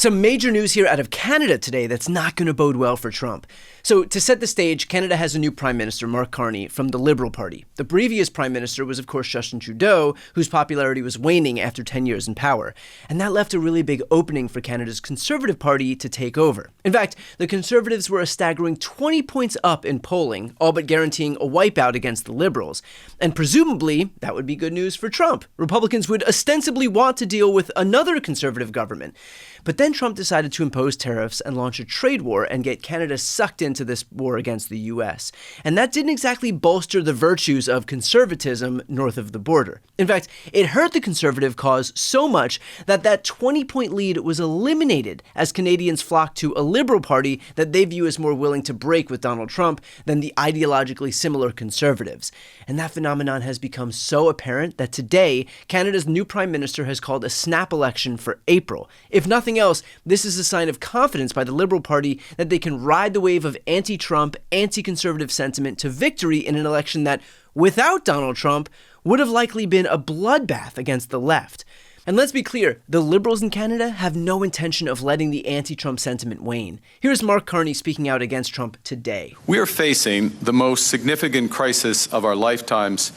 Some major news here out of Canada today that's not going to bode well for Trump. So to set the stage, Canada has a new Prime Minister, Mark Carney, from the Liberal Party. The previous Prime Minister was, of course, Justin Trudeau, whose popularity was waning after 10 years in power. And that left a really big opening for Canada's Conservative Party to take over. In fact, the Conservatives were a staggering 20 points up in polling, all but guaranteeing a wipeout against the Liberals. And presumably, that would be good news for Trump. Republicans would ostensibly want to deal with another Conservative government. But then Trump decided to impose tariffs and launch a trade war and get Canada sucked into this war against the U.S. And that didn't exactly bolster the virtues of conservatism north of the border. In fact, it hurt the Conservative cause so much that 20-point lead was eliminated as Canadians flocked to a Liberal Party that they view as more willing to break with Donald Trump than the ideologically similar Conservatives. And that phenomenon has become so apparent that today, Canada's new Prime Minister has called a snap election for April. If nothing else, this is a sign of confidence by the Liberal Party that they can ride the wave of anti-Trump, anti-conservative sentiment to victory in an election that, without Donald Trump, would have likely been a bloodbath against the left. And let's be clear, the Liberals in Canada have no intention of letting the anti-Trump sentiment wane. Here's Mark Carney speaking out against Trump today. We are facing the most significant crisis of our lifetimes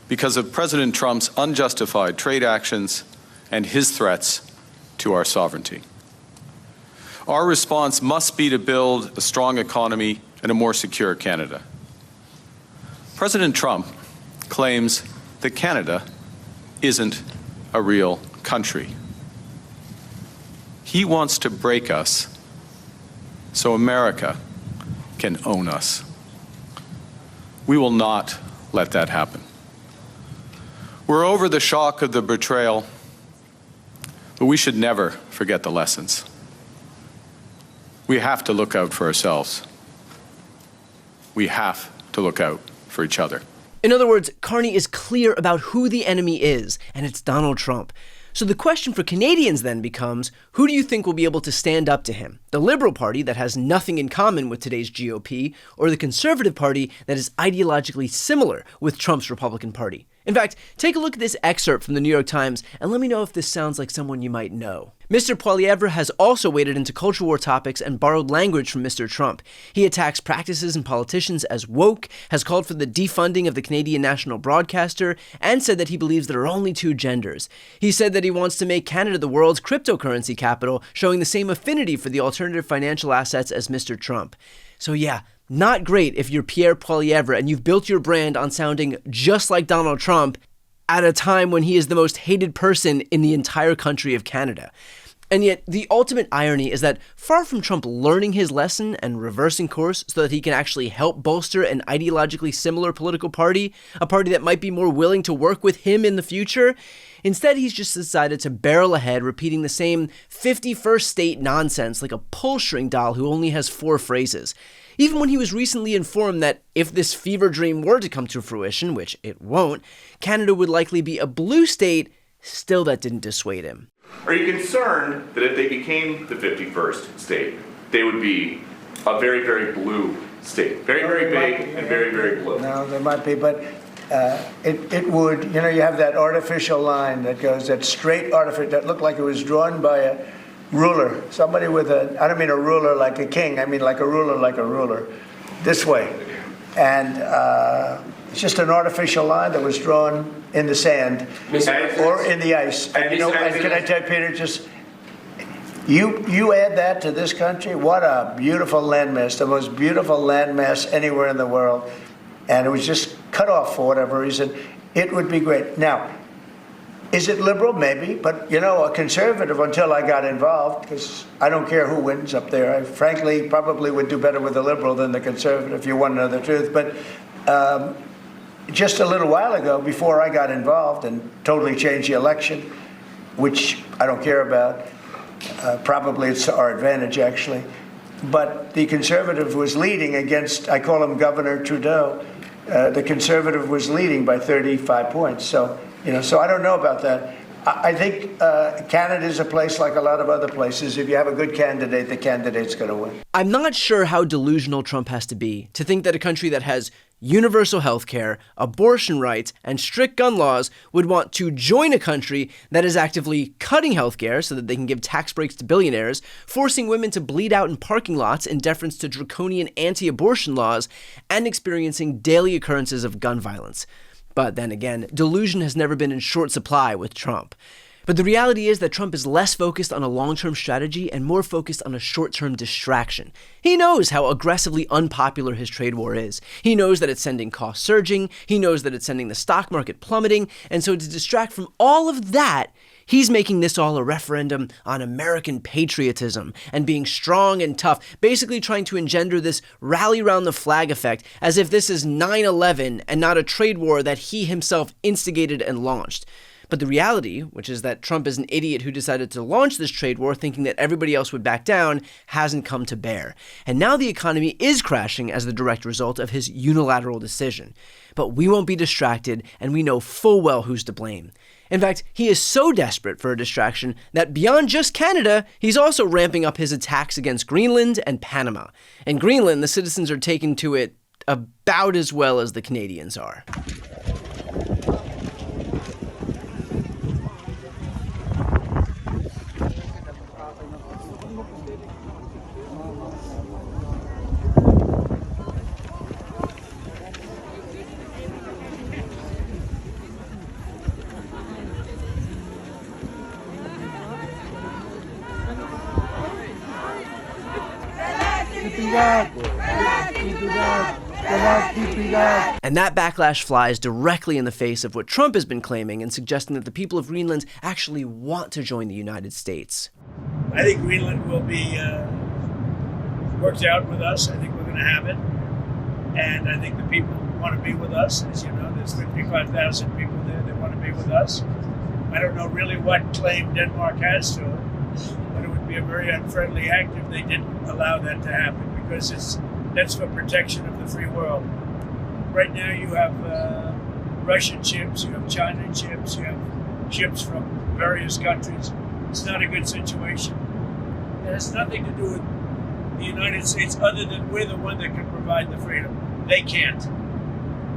because of President Trump's unjustified trade actions and his threats to our sovereignty. Our response must be to build a strong economy and a more secure Canada. President Trump claims that Canada isn't a real country. He wants to break us so America can own us. We will not let that happen. We're over the shock of the betrayal, but we should never forget the lessons. We have to look out for ourselves. We have to look out for each other. In other words, Carney is clear about who the enemy is, and it's Donald Trump. So the question for Canadians then becomes, who do you think will be able to stand up to him? The Liberal Party that has nothing in common with today's GOP, or the Conservative Party that is ideologically similar with Trump's Republican Party? In fact, take a look at this excerpt from the New York Times and let me know if this sounds like someone you might know. Mr. Poilievre has also waded into culture war topics and borrowed language from Mr. Trump. He attacks practices and politicians as woke, has called for the defunding of the Canadian national broadcaster, and said that he believes there are only two genders. He said that he wants to make Canada the world's cryptocurrency capital, showing the same affinity for the alternative financial assets as Mr. Trump. So yeah, not great if you're Pierre Poilievre and you've built your brand on sounding just like Donald Trump at a time when he is the most hated person in the entire country of Canada. And yet, the ultimate irony is that far from Trump learning his lesson and reversing course so that he can actually help bolster an ideologically similar political party, a party that might be more willing to work with him in the future, instead he's just decided to barrel ahead repeating the same 51st state nonsense like a pull-string doll who only has 4 phrases. Even when he was recently informed that if this fever dream were to come to fruition, which it won't, Canada would likely be a blue state, still that didn't dissuade him. Are you concerned that if they became the 51st state, they would be a very, very blue state? Very, very big and very, very blue. No, there might be, but it would, you have that artificial line that goes, that straight artificial, that looked like it was drawn by a ruler. Somebody with I don't mean a ruler like a king, I mean like a ruler, this way. And it's just an artificial line that was drawn in the sand or in the ice. And can I tell you, Peter, just you add that to this country, what a beautiful landmass, the most beautiful landmass anywhere in the world. And it was just cut off for whatever reason. It would be great. Now, is it liberal? Maybe. But, a conservative until I got involved, because I don't care who wins up there. I frankly probably would do better with the liberal than the conservative, if you want to know the truth. But just a little while ago, before I got involved and totally changed the election, which I don't care about, probably it's to our advantage, actually. But the conservative was leading against, I call him Governor Trudeau. The conservative was leading by 35 points. So I don't know about that. I think Canada is a place like a lot of other places. If you have a good candidate, the candidate's going to win. I'm not sure how delusional Trump has to be to think that a country that has universal health care, abortion rights, and strict gun laws would want to join a country that is actively cutting health care so that they can give tax breaks to billionaires, forcing women to bleed out in parking lots in deference to draconian anti-abortion laws, and experiencing daily occurrences of gun violence. But then again, delusion has never been in short supply with Trump. But the reality is that Trump is less focused on a long-term strategy and more focused on a short-term distraction. He knows how aggressively unpopular his trade war is. He knows that it's sending costs surging. He knows that it's sending the stock market plummeting. And so to distract from all of that, he's making this all a referendum on American patriotism and being strong and tough, basically trying to engender this rally round the flag effect as if this is 9/11 and not a trade war that he himself instigated and launched. But the reality, which is that Trump is an idiot who decided to launch this trade war thinking that everybody else would back down, hasn't come to bear. And now the economy is crashing as the direct result of his unilateral decision. But we won't be distracted, and we know full well who's to blame. In fact, he is so desperate for a distraction that beyond just Canada, he's also ramping up his attacks against Greenland and Panama. In Greenland, the citizens are taking to it about as well as the Canadians are. And that backlash flies directly in the face of what Trump has been claiming and suggesting that the people of Greenland actually want to join the United States. I think Greenland will be worked out with us. I think we're going to have it. And I think the people want to be with us. As you know, there's 55,000 people there that want to be with us. I don't know really what claim Denmark has to it, but it would be a very unfriendly act if they didn't allow that to happen, because that's for protection of the free world. Right now you have Russian ships, you have China ships, you have ships from various countries. It's not a good situation. It has nothing to do with the United States other than we're the one that can provide the freedom. They can't.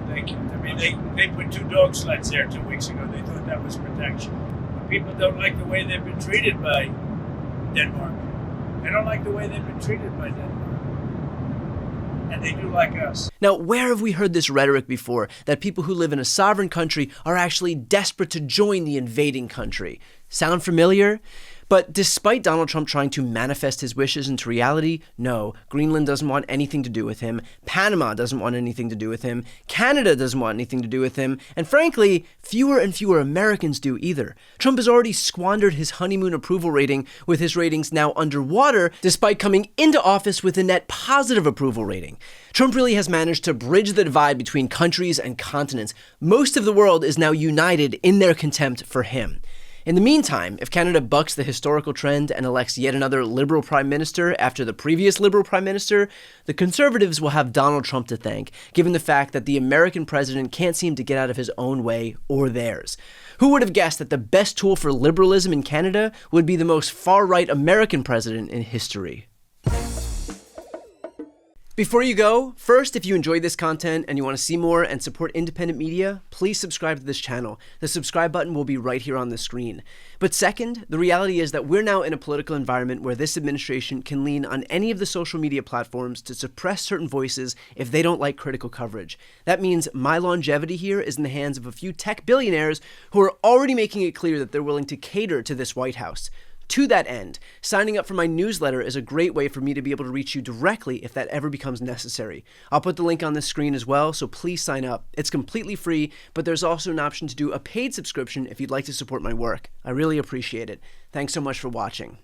They can't. I mean, they put 2 dog sleds there 2 weeks ago. They thought that was protection. But people don't like the way they've been treated by Denmark. They don't like the way they've been treated by Denmark. And they do like us. Now, where have we heard this rhetoric before, that people who live in a sovereign country are actually desperate to join the invading country? Sound familiar? But despite Donald Trump trying to manifest his wishes into reality, no, Greenland doesn't want anything to do with him, Panama doesn't want anything to do with him, Canada doesn't want anything to do with him, and frankly, fewer and fewer Americans do either. Trump has already squandered his honeymoon approval rating, with his ratings now underwater, despite coming into office with a net positive approval rating. Trump really has managed to bridge the divide between countries and continents. Most of the world is now united in their contempt for him. In the meantime, if Canada bucks the historical trend and elects yet another Liberal Prime Minister after the previous Liberal Prime Minister, the Conservatives will have Donald Trump to thank, given the fact that the American president can't seem to get out of his own way or theirs. Who would have guessed that the best tool for liberalism in Canada would be the most far-right American president in history? Before you go, first, if you enjoyed this content and you want to see more and support independent media, please subscribe to this channel. The subscribe button will be right here on the screen. But second, the reality is that we're now in a political environment where this administration can lean on any of the social media platforms to suppress certain voices if they don't like critical coverage. That means my longevity here is in the hands of a few tech billionaires who are already making it clear that they're willing to cater to this White House. To that end, signing up for my newsletter is a great way for me to be able to reach you directly if that ever becomes necessary. I'll put the link on the screen as well, so please sign up. It's completely free, but there's also an option to do a paid subscription if you'd like to support my work. I really appreciate it. Thanks so much for watching.